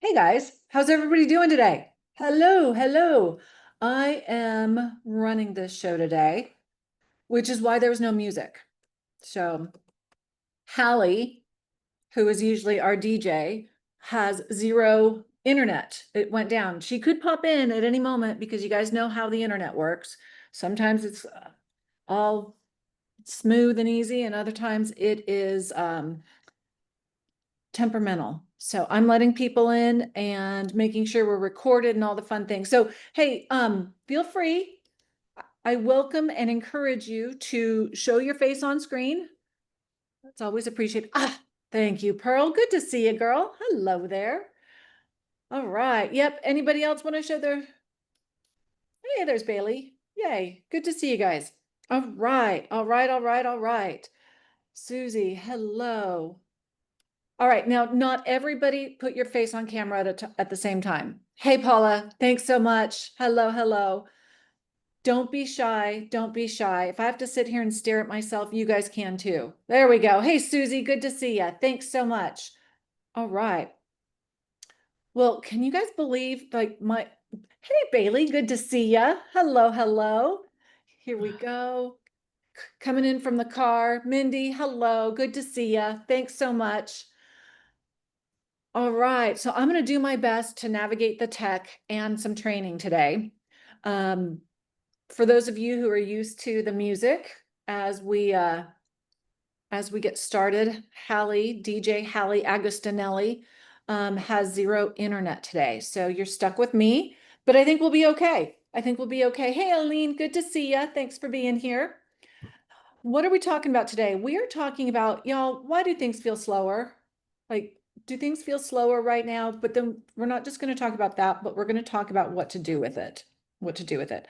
Hey guys, how's everybody doing today? Hello, hello. I am running this show today, which is why there was no music. So Hallie, who is usually our DJ, has zero internet. It went down. She could pop in at any moment because you guys know how the internet works. Sometimes it's all smooth and easy, and other times it is temperamental. So I'm letting people in and making sure we're recorded and all the fun things. So, hey, feel free. I welcome and encourage you to show your face on screen. That's always appreciated. Thank you, Pearl. Good to see you, girl. Hello there. All right. Yep. Anybody else want to show their? Hey, there's Bailey. Yay. Good to see you guys. All right. All right. All right. All right. Susie, hello. All right, now not everybody put your face on camera at the same time. Hey, Paula, thanks so much. Hello, hello. Don't be shy. Don't be shy. If I have to sit here and stare at myself, you guys can too. There we go. Hey, Susie, good to see you. Thanks so much. All right. Well, can you guys believe hey, Bailey, good to see you. Hello, hello. Here we go. Coming in from the car. Mindy, hello. Good to see you. Thanks so much. All right, so I'm going to do my best to navigate the tech and some training today. For those of you who are used to the music, as we get started, DJ Hallie Agostinelli, has zero internet today, so you're stuck with me. But I think we'll be okay. I think we'll be okay. Hey, Aline, good to see you. Thanks for being here. What are we talking about today? We are talking about, y'all, why do things feel slower? Like, do things feel slower right now? But then we're not just going to talk about that, but we're going to talk about what to do with it. What to do with it.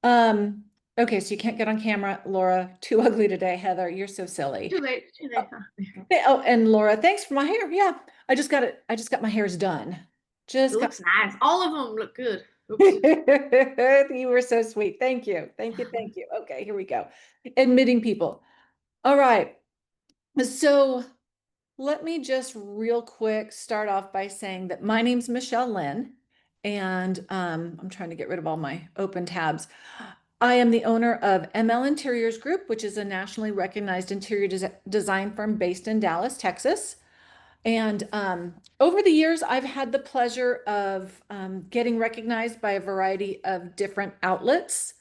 Um, okay, so you can't get on camera, Laura. Too ugly today, Heather. You're so silly. Too late, too late. Oh, and Laura, thanks for my hair. Yeah, I just got it. I just got my hairs done. It Just got. looks nice. All of them look good. Oops. You were so sweet. Thank you. Thank you. Thank you. Okay, here we go. Admitting people. All right. So let me just real quick start off by saying that my name's Michelle Lynn, and I'm trying to get rid of all my open tabs. I am the owner of ML Interiors Group, which is a nationally recognized interior design firm based in Dallas, Texas. And over the years, I've had the pleasure of getting recognized by a variety of different outlets,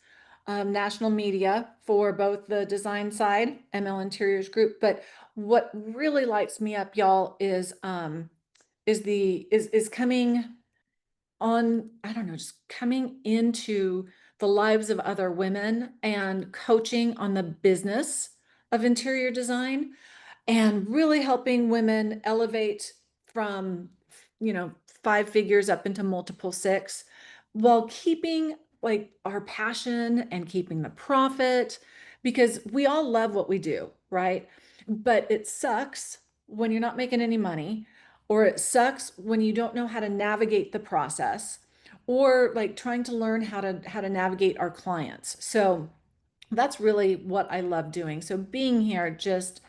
national media for both the design side, ML Interiors Group. But what really lights me up, y'all, is coming on, I don't know, just coming into the lives of other women and coaching on the business of interior design and really helping women elevate from, you know, five figures up into multiple six while keeping like our passion and keeping the profit because we all love what we do, right? But it sucks when you're not making any money, or it sucks when you don't know how to navigate the process, or like trying to learn how to navigate our clients. So that's really what I love doing. So being here just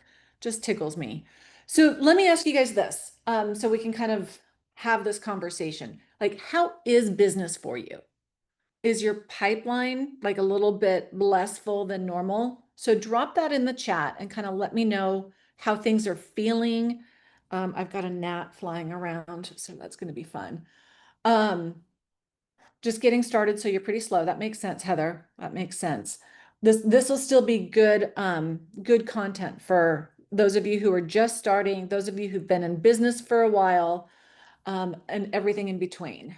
tickles me. So let me ask you guys this, so we can kind of have this conversation. Like, how is business for you? Is your pipeline like a little bit less full than normal? So drop that in the chat and kind of let me know how things are feeling. I've got a gnat flying around, so that's going to be fun. Just getting started, so you're pretty slow. That makes sense, Heather. That makes sense. This will still be good content for those of you who are just starting, those of you who've been in business for a while, and everything in between.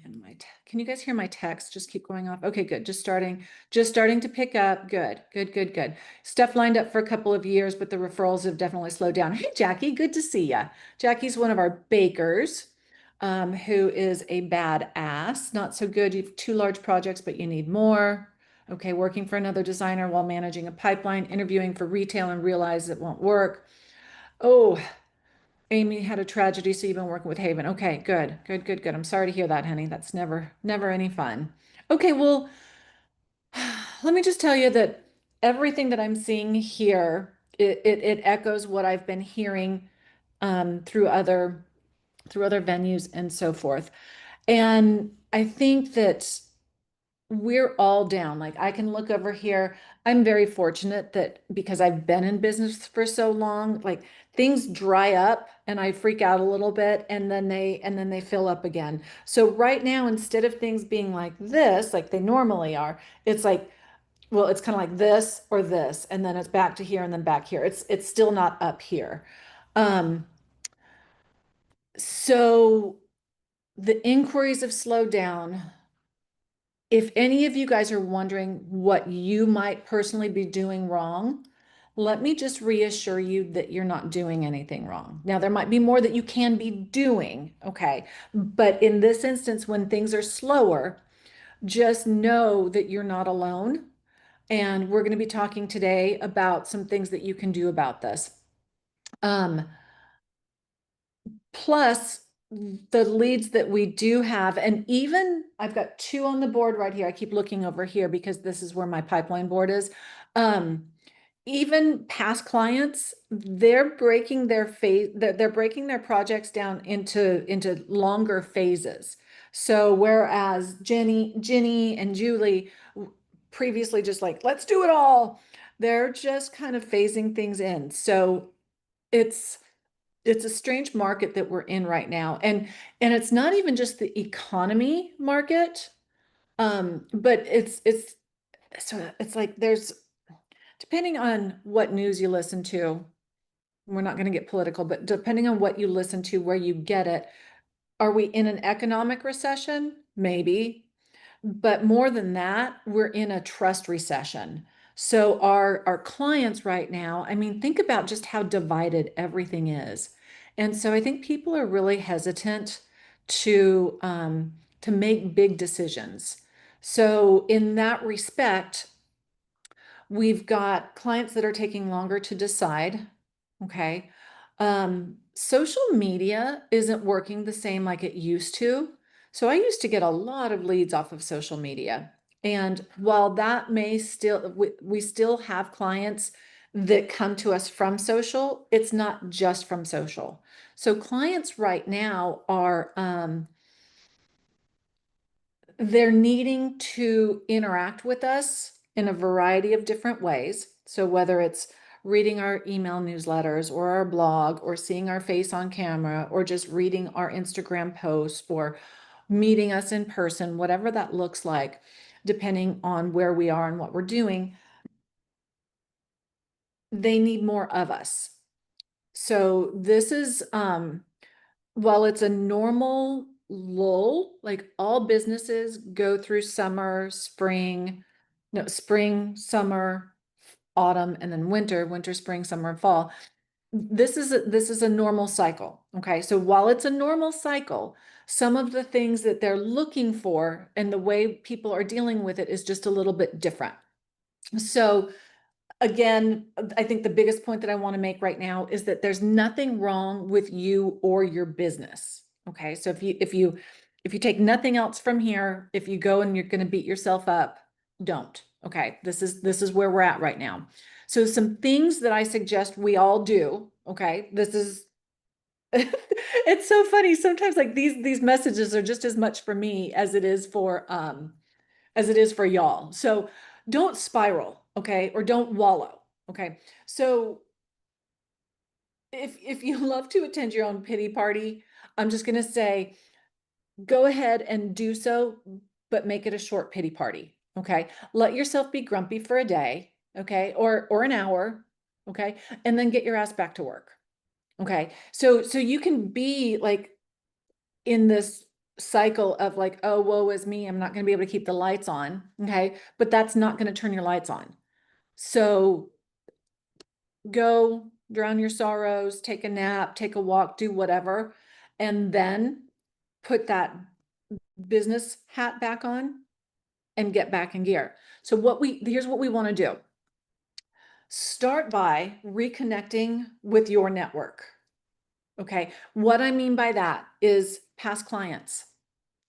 And can you guys hear my text? Just keep going off. Okay, good. Just starting to pick up. Good, good, good, good. Stuff lined up for a couple of years, but the referrals have definitely slowed down. Hey, Jackie, good to see you. Jackie's one of our bakers, who is a badass. Not so good. You have two large projects, but you need more. Okay, working for another designer while managing a pipeline, interviewing for retail and realize it won't work. Oh, Amy had a tragedy, so you've been working with Haven. Okay, good, good, good, good. I'm sorry to hear that, honey. That's never any fun. Okay, well, let me just tell you that everything that I'm seeing here, it echoes what I've been hearing through other through other venues and so forth. And I think that we're all down. Like I can look over here. I'm very fortunate that because I've been in business for so long, like things dry up and I freak out a little bit and then they fill up again. So right now, instead of things being like this, like they normally are, it's like, well, it's kind of like this or this, and then it's back to here and then back here. It's still not up here. Um, so the inquiries have slowed down. If any of you guys are wondering what you might personally be doing wrong, let me just reassure you that you're not doing anything wrong. Now, there might be more that you can be doing, okay? But in this instance, when things are slower, just know that you're not alone. And we're going to be talking today about some things that you can do about this. Um, Plus the leads that we do have, and even I've got two on the board right here. I keep looking over here because this is where my pipeline board is. Um, Even past clients, they're breaking their phase, they're breaking their projects down into longer phases. So whereas Ginny and Julie previously just like, let's do it all, they're just kind of phasing things in. So it's it's a strange market that we're in right now. And it's not even just the economy market. But it's like there's, depending on what news you listen to, we're not going to get political, but depending on what you listen to, where you get it, are we in an economic recession? Maybe. But more than that, we're in a trust recession. So our clients right now, I mean, think about just how divided everything is. And so I think people are really hesitant to make big decisions. So in that respect, we've got clients that are taking longer to decide. Okay. Social media isn't working the same like it used to. So I used to get a lot of leads off of social media. And while that may still, we still have clients that come to us from social, it's not just from social. So clients right now are, they're needing to interact with us in a variety of different ways. So whether it's reading our email newsletters or our blog or seeing our face on camera or just reading our Instagram posts or meeting us in person, whatever that looks like, depending on where we are and what we're doing, they need more of us. So this is while it's a normal lull, like all businesses go through summer, spring, no, spring, summer, autumn, and then winter, spring, summer, and fall. This is a normal cycle. Okay. So while it's a normal cycle, some of the things that they're looking for and the way people are dealing with it is just a little bit different. So again, I think the biggest point that I want to make right now is that there's nothing wrong with you or your business. Okay. So if you take nothing else from here, if you go and you're going to beat yourself up, don't. Okay. This is where we're at right now. So some things that I suggest we all do. Okay. This is it's so funny. Sometimes like these messages are just as much for me as it is for y'all. So don't spiral, okay? Or don't wallow, okay? So if you love to attend your own pity party, I'm just going to say go ahead and do so, but make it a short pity party, okay? Let yourself be grumpy for a day, okay? Or an hour, okay? And then get your ass back to work. Okay? So you can be like in this cycle of like, oh, woe is me, I'm not going to be able to keep the lights on. Okay. But that's not going to turn your lights on. So go drown your sorrows, take a nap, take a walk, do whatever, and then put that business hat back on and get back in gear. So here's what we want to do. Start by reconnecting with your network. Okay. What I mean by that is past clients.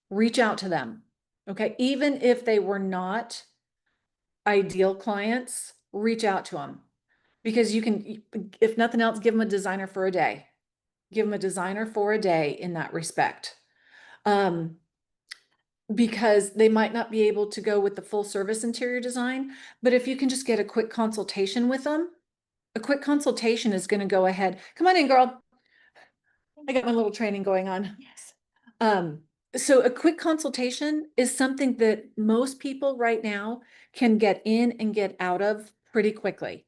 Reach out to them. Okay. Even if they were not ideal clients, reach out to them because you can, if nothing else, give them a designer for a day. give them a designer for a day in that respect. Because they might not be able to go with the full service interior design, but if you can just get a quick consultation with them, a quick consultation is going to go ahead. Come on in, girl. I got my little training going on. Yes. So a quick consultation is something that most people right now can get in and get out of pretty quickly.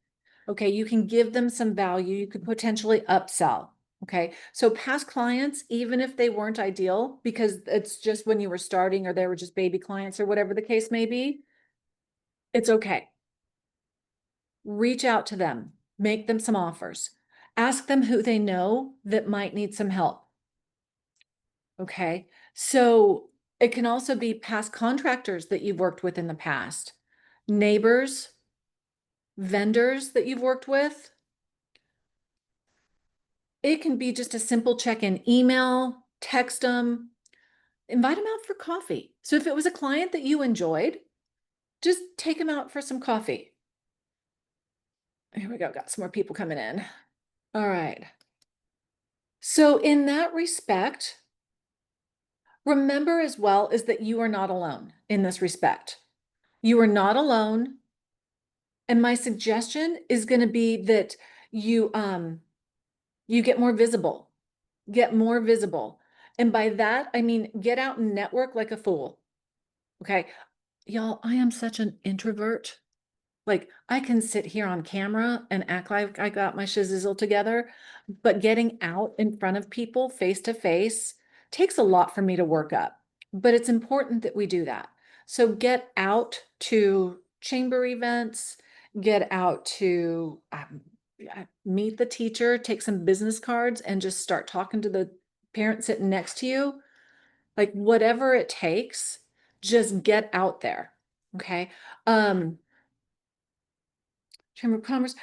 Okay, you can give them some value, you could potentially upsell. Okay, so past clients, even if they weren't ideal, because it's just when you were starting or they were just baby clients or whatever the case may be, it's okay. Reach out to them, make them some offers, ask them who they know that might need some help. Okay, so it can also be past contractors that you've worked with in the past, neighbors, vendors that you've worked with. It can be just a simple check-in email, text them, invite them out for coffee. So if it was a client that you enjoyed, just take them out for some coffee. Here we go, got some more people coming in. All right. So in that respect, remember as well is that you are not alone in this respect. You are not alone. And my suggestion is going to be that you get more visible. Get more visible. And by that, I mean get out and network like a fool. Okay. Y'all, I am such an introvert. Like I can sit here on camera and act like I got my shizzle together, but getting out in front of people face to face takes a lot for me to work up. But it's important that we do that. So get out to chamber events, get out to meet the teacher, take some business cards and just start talking to the parent sitting next to you. Like whatever it takes, just get out there. Okay. Chamber of Commerce.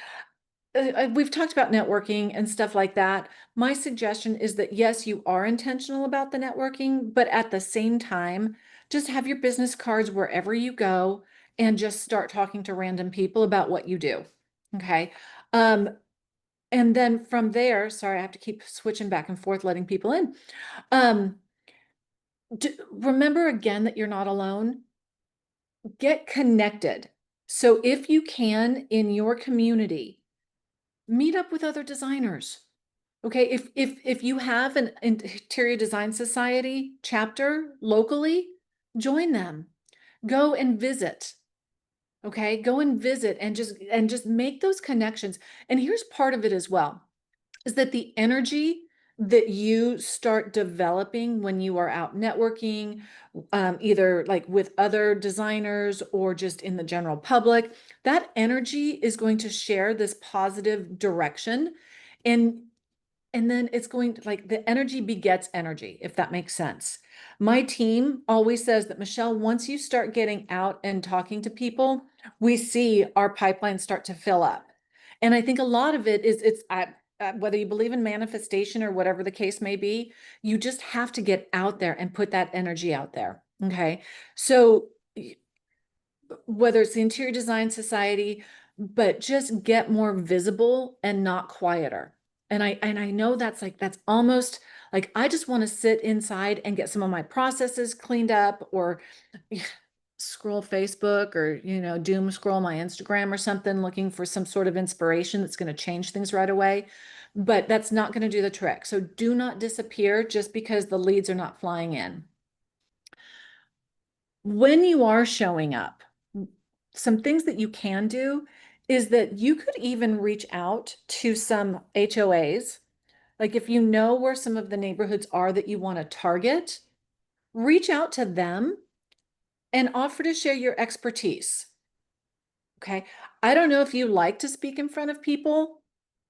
We've talked about networking and stuff like that. My suggestion is that yes, you are intentional about the networking, but at the same time, just have your business cards wherever you go and just start talking to random people about what you do. Okay. Um, and then from there, sorry, I have to keep switching back and forth, letting people in. Um, remember again that you're not alone. Get connected. So if you can in your community, meet up with other designers. Okay, if you have an interior design society chapter locally, join them. Go and visit. Okay, go and visit and just make those connections. And here's part of it as well, is that the energy that you start developing when you are out networking, either like with other designers or just in the general public, that energy is going to share this positive direction. And and then it's going to like the energy begets energy, if that makes sense. My team always says that, Michelle, once you start getting out and talking to people, we see our pipeline start to fill up. And I think a lot of it is whether you believe in manifestation or whatever the case may be, you just have to get out there and put that energy out there. Okay. So whether it's the Interior Design Society, but just get more visible and not quieter. And I know that's almost like I just want to sit inside and get some of my processes cleaned up or scroll Facebook or doom scroll my Instagram or something looking for some sort of inspiration that's going to change things right away. But that's not going to do the trick. So do not disappear just because the leads are not flying in. When you are showing up, some things that you can do is that you could even reach out to some HOAs. Like if you know where some of the neighborhoods are that you want to target, reach out to them and offer to share your expertise. Okay. I don't know if you like to speak in front of people.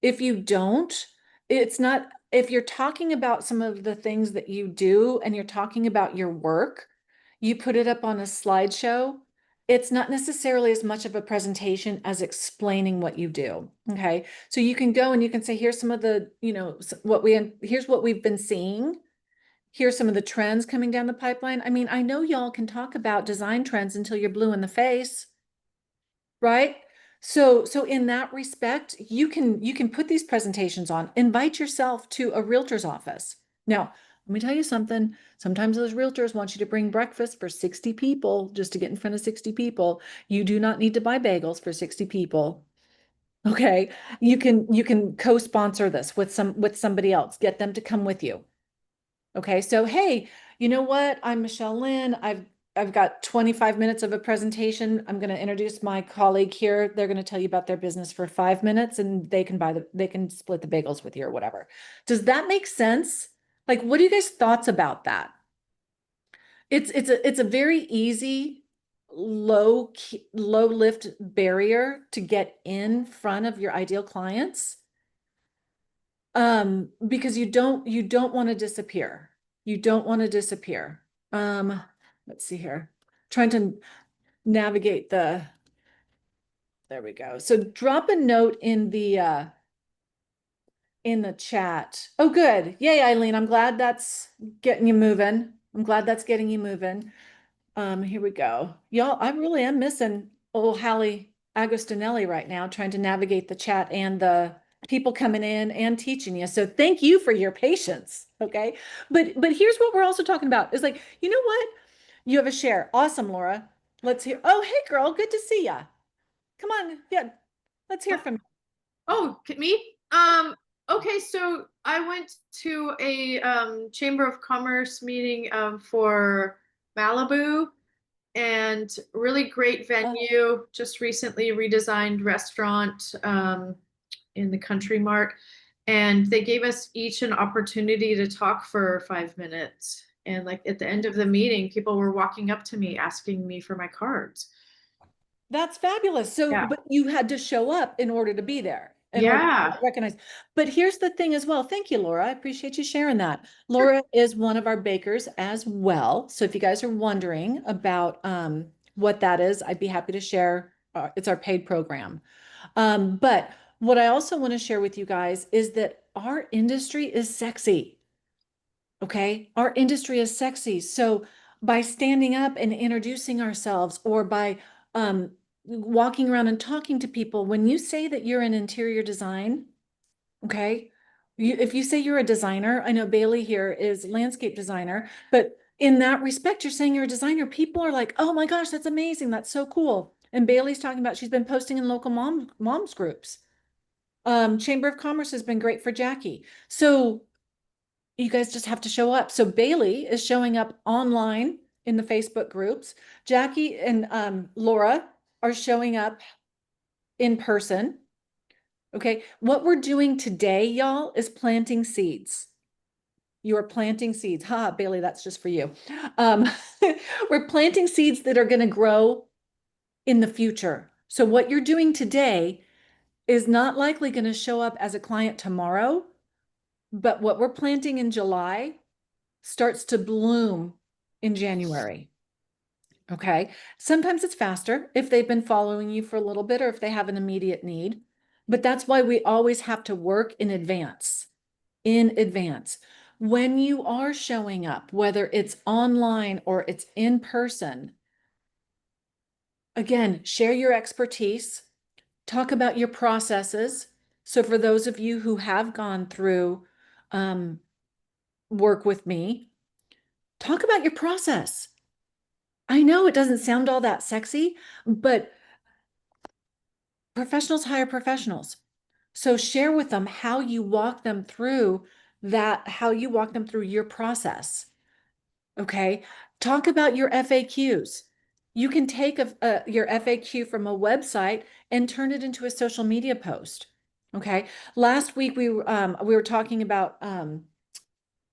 If you don't, it's not, if you're talking about some of the things that you do and you're talking about your work, you put it up on a slideshow. It's not necessarily as much of a presentation as explaining what you do. Okay. So you can go and you can say, here's some of the, here's what we've been seeing. Here's some of the trends coming down the pipeline. I mean, I know y'all can talk about design trends until you're blue in the face, right? So in that respect, you can put these presentations on, invite yourself to a realtor's office. Now, let me tell you something. Sometimes those realtors want you to bring breakfast for 60 people just to get in front of 60 people. You do not need to buy bagels for 60 people. Okay. You can co-sponsor this with somebody else. Get them to come with you. Okay, so hey, you know what? I'm Michelle Lynn. I've got 25 minutes of a presentation. I'm going to introduce my colleague here. They're going to tell you about their business for 5 minutes and they can split the bagels with you or whatever. Does that make sense? Like, what are you guys' thoughts about that? It's a very easy low lift barrier to get in front of your ideal clients. Because you don't want to disappear. You don't want to disappear. Um, let's see here. Trying to navigate there we go. So drop a note in the chat. Oh, good. Yay, Eileen. I'm glad that's getting you moving. I'm glad that's getting you moving. Here we go. Y'all, I really am missing old Hallie Agostinelli right now, trying to navigate the chat and the people coming in and teaching you. So thank you for your patience. Okay. But here's what we're also talking about is like, you know what? You have a share. Awesome, Laura. Let's hear. Oh, hey girl, good to see ya. Come on. Yeah. Let's hear from you. Oh, me? Okay, so I went to a Chamber of Commerce meeting for Malibu, and really great venue. Just recently redesigned restaurant in the Country Mart, and they gave us each an opportunity to talk for 5 minutes. And like at the end of the meeting, people were walking up to me asking me for my cards. That's fabulous. So, Yeah. but you had to show up in order to be there, in order to Yeah. recognize. But here's the thing as well. Thank you, Laura. I appreciate you sharing that. Laura is one of our bakers as well. So if you guys are wondering about what that is, I'd be happy to share. It's our paid program. But what I also want to share with you guys is that our industry is sexy. Okay. Our industry is sexy. So by standing up and introducing ourselves or by walking around and talking to people, when you say that you're in interior design, okay, if you say you're a designer, I know Bailey here is landscape designer, but in that respect, you're saying you're a designer. People are like, oh my gosh, that's amazing. That's so cool. And Bailey's talking about she's been posting in local moms groups. Chamber of Commerce has been great for Jackie. So you guys just have to show up. So Bailey is showing up online in the Facebook groups. Jackie and Laura are showing up in person. Okay. What we're doing today, y'all, is planting seeds. You are planting seeds. Ha, Bailey, that's just for you. Um, we're planting seeds that are going to grow in the future. So what you're doing today is not likely going to show up as a client tomorrow, but what we're planting in July starts to bloom in January. Okay. Sometimes it's faster if they've been following you for a little bit or if they have an immediate need. But that's why we always have to work in advance. In advance. When you are showing up, whether it's online or it's in person, again, share your expertise, talk about your processes. So, for those of you who have gone through work with me, talk about your process. I know it doesn't sound all that sexy, but professionals hire professionals. So share with them how you walk them through how you walk them through your process. Okay. Talk about your FAQs. You can take your FAQ from a website and turn it into a social media post. Okay. Last week we were talking about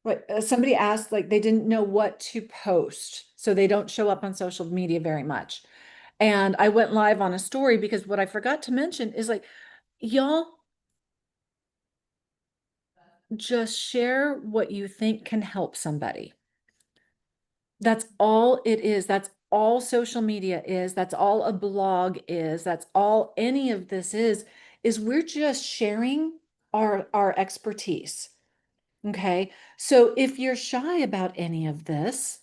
what somebody asked, like they didn't know what to post, so they don't show up on social media very much. And I went live on a story because what I forgot to mention is like, y'all just share what you think can help somebody. That's all it is. That's all social media is. That's all a blog is. That's all any of this is we're just sharing our expertise. Okay. So if you're shy about any of this,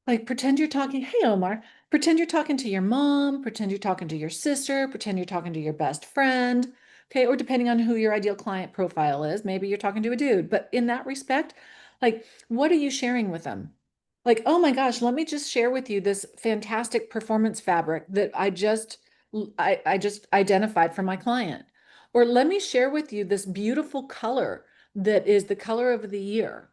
like pretend you're talking, hey Omar, Pretend you're talking to your mom, pretend you're talking to your sister, pretend you're talking to your best friend. Okay. Or depending on who your ideal client profile is, maybe you're talking to a dude. But in that respect, like, what are you sharing with them? Like, oh my gosh, let me just share with you this fantastic performance fabric that I just identified for my client. Or let me share with you this beautiful color that is the color of the year.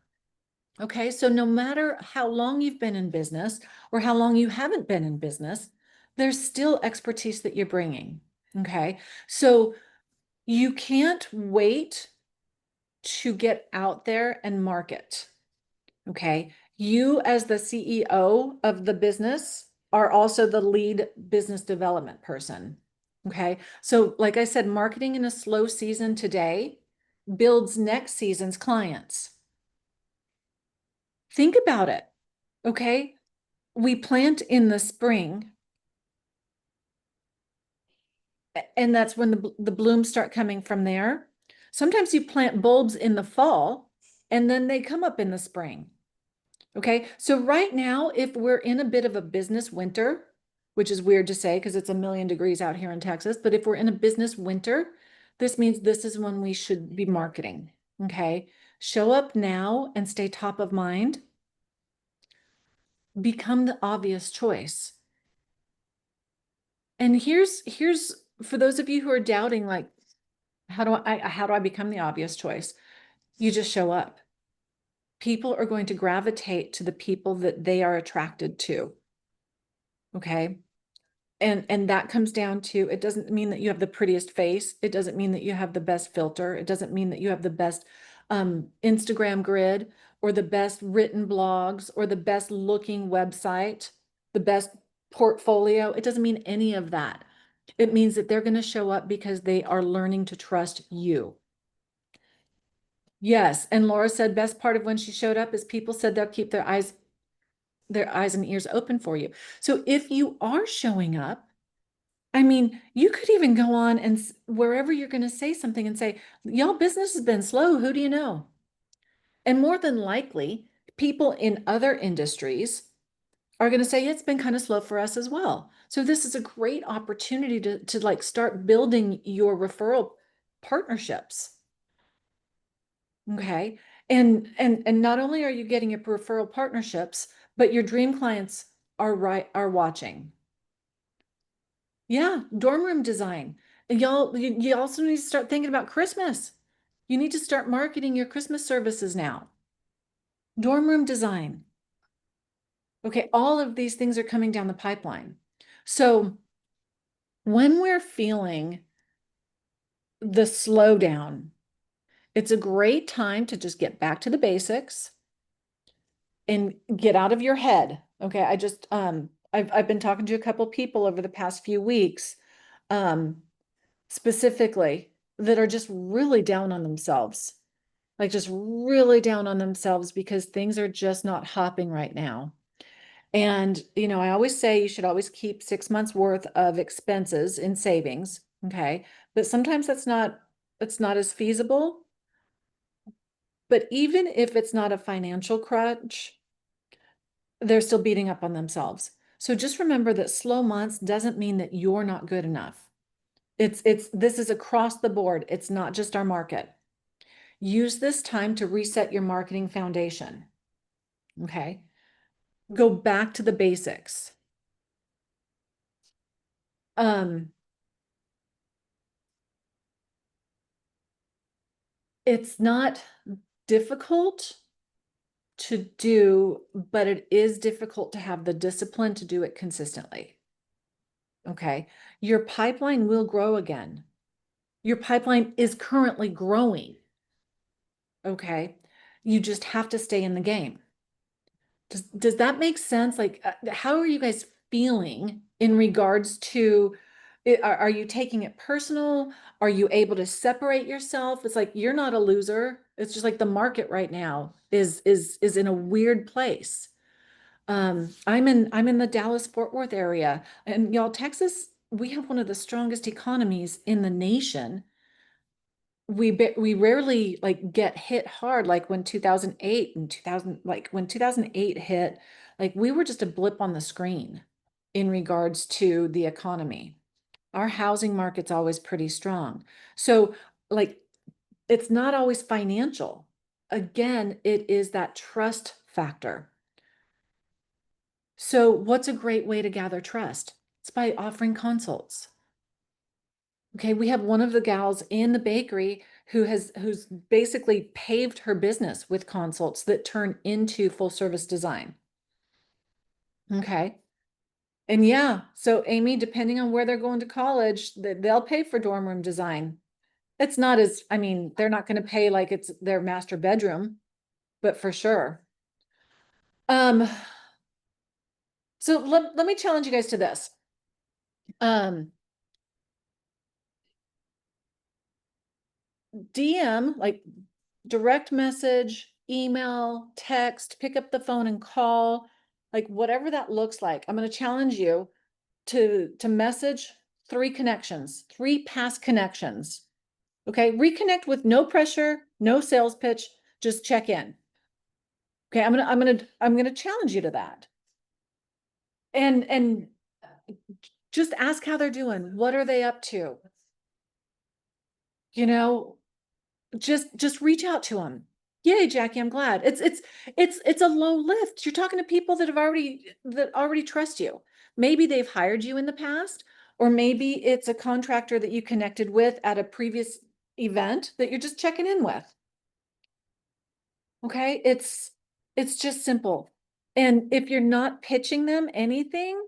Okay, so no matter how long you've been in business or how long you haven't been in business, there's still expertise that you're bringing. Okay, so you can't wait to get out there and market. Okay, you as the CEO of the business are also the lead business development person. Okay, so like I said, marketing in a slow season today builds next season's clients. Think about it. Okay, we plant in the spring, and that's when the blooms start coming from there. Sometimes you plant bulbs in the fall, and then they come up in the spring. Okay, so right now, if we're in a bit of a business winter, which is weird to say because it's a million degrees out here in Texas, but if we're in a business winter, this means this is when we should be marketing. Okay, show up now and stay top of mind. Become the obvious choice. And here's for those of you who are doubting, like, how do I become the obvious choice? You just show up. People are going to gravitate to the people that they are attracted to. Okay. And that comes down to, it doesn't mean that you have the prettiest face. It doesn't mean that you have the best filter. It doesn't mean that you have the best Instagram grid or the best written blogs or the best looking website, the best portfolio. It doesn't mean any of that. It means that they're going to show up because they are learning to trust you. Yes. And Laura said best part of when she showed up is people said they'll keep their eyes and ears open for you. So if you are showing up, I mean, you could even go on and wherever you're going to say something and say, y'all, business has been slow. Who do you know? And more than likely, people in other industries are going to say it's been kind of slow for us as well. So this is a great opportunity to like start building your referral partnerships. Okay. And not only are you getting your referral partnerships, but your dream clients are watching. Yeah, dorm room design. And you also need to start thinking about Christmas. You need to start marketing your Christmas services now. Dorm room design. Okay, all of these things are coming down the pipeline. So when we're feeling the slowdown, it's a great time to just get back to the basics and get out of your head. Okay, I've been talking to a couple people over the past few weeks, um, specifically that are just really down on themselves, like just really down on themselves because things are just not hopping right now. And, I always say you should always keep 6 months worth of expenses in savings. Okay. But sometimes it's not as feasible. But even if it's not a financial crunch, they're still beating up on themselves. So just remember that slow months doesn't mean that you're not good enough. This is across the board. It's not just our market. Use this time to reset your marketing foundation. Okay. Go back to the basics. Um, it's not difficult to do, but it is difficult to have the discipline to do it consistently. Okay. Your pipeline will grow again. Your pipeline is currently growing. Okay. You just have to stay in the game. Does that make sense? Like, how are you guys feeling in regards to it? Are you taking it personal? Are you able to separate yourself? It's like you're not a loser. It's just like the market right now is in a weird place. I'm in the Dallas Fort Worth area, and y'all, Texas, we have one of the strongest economies in the nation. We rarely like get hit hard like when 2008 and 2000, like when 2008 hit, like we were just a blip on the screen. in regards to the economy. Our housing market's always pretty strong. So, like, it's not always financial. Again, it is that trust factor. So, what's a great way to gather trust? It's by offering consults. Okay, we have one of the gals in the bakery who's basically paved her business with consults that turn into full service design. Okay. And yeah, so Amy, depending on where they're going to college, they'll pay for dorm room design. It's not as, I mean, they're not going to pay like it's their master bedroom, but for sure. Um, so let me challenge you guys to this. Um, DM, like direct message, email, text, pick up the phone and call, like whatever that looks like. I'm going to challenge you to message 3 connections, 3 past connections. Okay, reconnect with no pressure, no sales pitch, just check in. Okay, I'm gonna challenge you to that. And just ask how they're doing. What are they up to? You know, just reach out to them. Yay, Jackie, I'm glad. It's a low lift. You're talking to people that already trust you. Maybe they've hired you in the past, or maybe it's a contractor that you connected with at a previous event that you're just checking in with. Okay, it's just simple. And if you're not pitching them anything,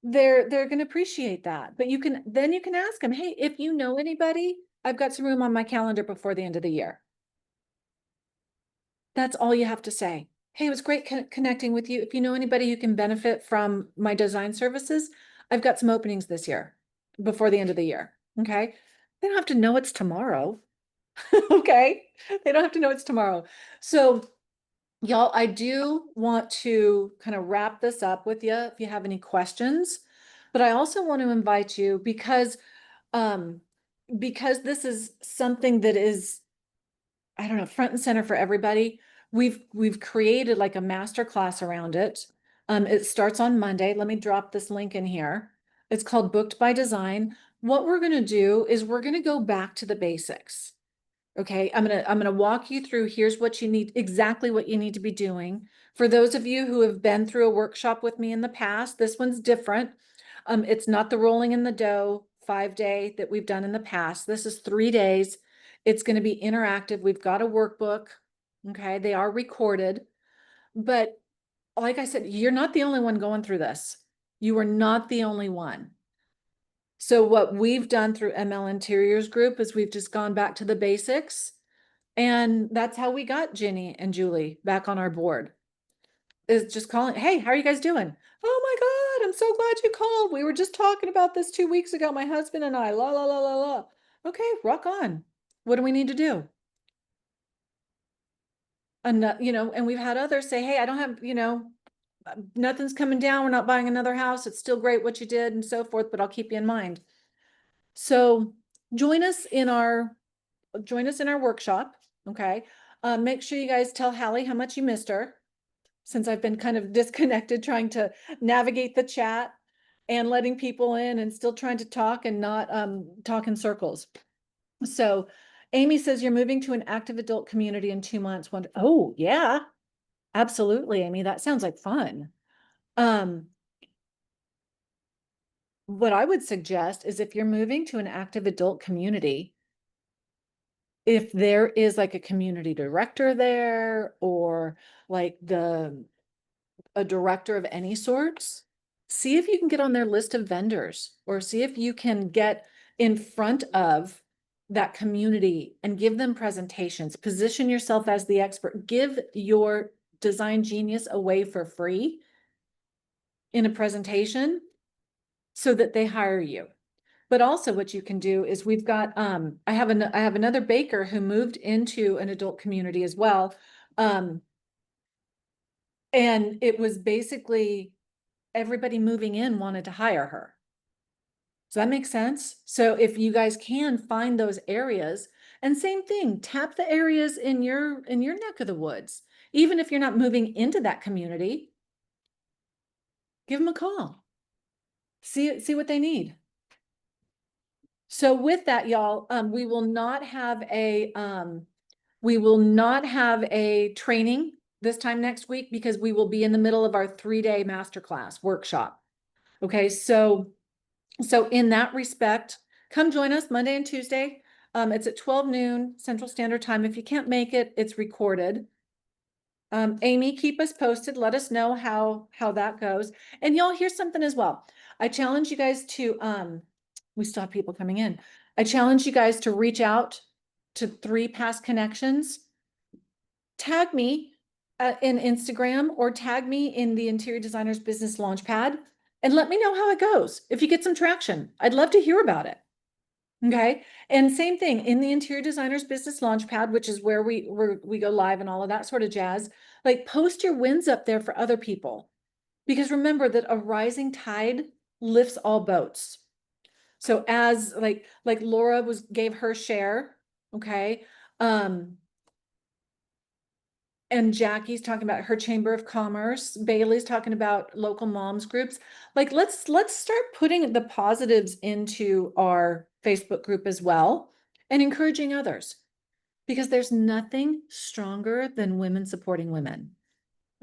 they're going to appreciate that. But you can ask them, "Hey, if you know anybody, I've got some room on my calendar before the end of the year." That's all you have to say. "Hey, it was great connecting with you. If you know anybody who can benefit from my design services, I've got some openings this year before the end of the year." Okay? They don't have to know it's tomorrow. Okay? They don't have to know it's tomorrow. So, y'all, I do want to kind of wrap this up with you if you have any questions, but I also want to invite you um because this is something that is, I don't know, front and center for everybody. We've created like a master class around it. It starts on Monday. Let me drop this link in here. It's called Booked by Design. What we're going to do is we're going to go back to the basics. Okay, I'm gonna walk you through, here's what you need, exactly what you need to be doing. For those of you who have been through a workshop with me in the past, this one's different. It's not the rolling in the dough 5-day that we've done in the past. This is 3 days. It's going to be interactive. We've got a workbook. Okay, they are recorded. But like I said, you're not the only one going through this. You are not the only one. So what we've done through ML Interiors Group is we've just gone back to the basics. And that's how we got Ginny and Julie back on our board. Is just calling, "Hey, how are you guys doing?" "Oh my God, I'm so glad you called. We were just talking about this 2 weeks ago, my husband and I, la, la, la, la, la." "Okay, rock on. What do we need to do?" And, and we've had others say, "Hey, I don't have, nothing's coming down. We're not buying another house. It's still great what you did and so forth, but I'll keep you in mind." So join us in our workshop. Okay. Make sure you guys tell Hallie how much you missed her, since I've been kind of disconnected trying to navigate the chat and letting people in and still trying to talk and not talk in circles. So Amy says you're moving to an active adult community in 2 months. Oh yeah, absolutely, Amy. That sounds like fun. Um, what I would suggest is if you're moving to an active adult community, if there is like a community director there, or like a director of any sorts, see if you can get on their list of vendors, or see if you can get in front of that community and give them presentations. Position yourself as the expert. Give your design genius away for free in a presentation so that they hire you. But also what you can do is we've got, I have another baker who moved into an adult community as well. And it was basically everybody moving in wanted to hire her. Does that make sense? So if you guys can find those areas, and same thing, tap the areas in your neck of the woods. Even if you're not moving into that community, Give them a call. See what they need. So with that, y'all, we will not have a training this time next week because we will be in the middle of our 3-day masterclass workshop. Okay, so in that respect, come join us Monday and Tuesday. It's at 12 noon Central Standard Time. If you can't make it, it's recorded. Amy, keep us posted. Let us know how that goes. And y'all, here's something as well. I challenge you guys to we still have people coming in. I challenge you guys to reach out to 3 past connections. Tag me in Instagram or tag me in the Interior Designers Business Launchpad and let me know how it goes. If you get some traction, I'd love to hear about it. Okay. And same thing in the Interior Designers Business Launchpad, which is where we go live and all of that sort of jazz. Like post your wins up there for other people. Because remember that a rising tide lifts all boats. So as like Laura gave her share, okay. And Jackie's talking about her Chamber of Commerce. Bailey's talking about local moms groups. Like, let's start putting the positives into our Facebook group as well and encouraging others because there's nothing stronger than women supporting women.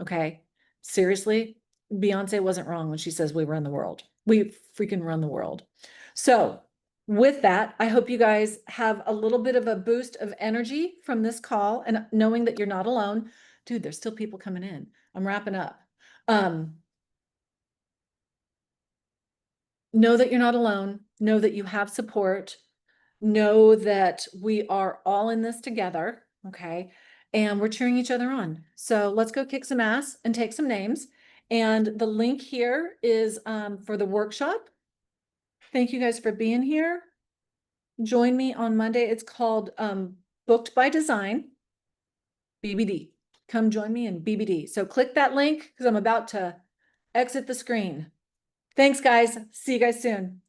Okay. Seriously, Beyonce wasn't wrong when she says we run the world. We freaking run the world. So with that, I hope you guys have a little bit of a boost of energy from this call and knowing that you're not alone. Dude, there's still people coming in. I'm wrapping up. Know that you're not alone. Know that you have support. Know that we are all in this together. Okay. And we're cheering each other on. So let's go kick some ass and take some names. And the link here is for the workshop. Thank you guys for being here. Join me on Monday. It's called Booked by Design, BBD. Come join me in BBD. So click that link because I'm about to exit the screen. Thanks, guys. See you guys soon.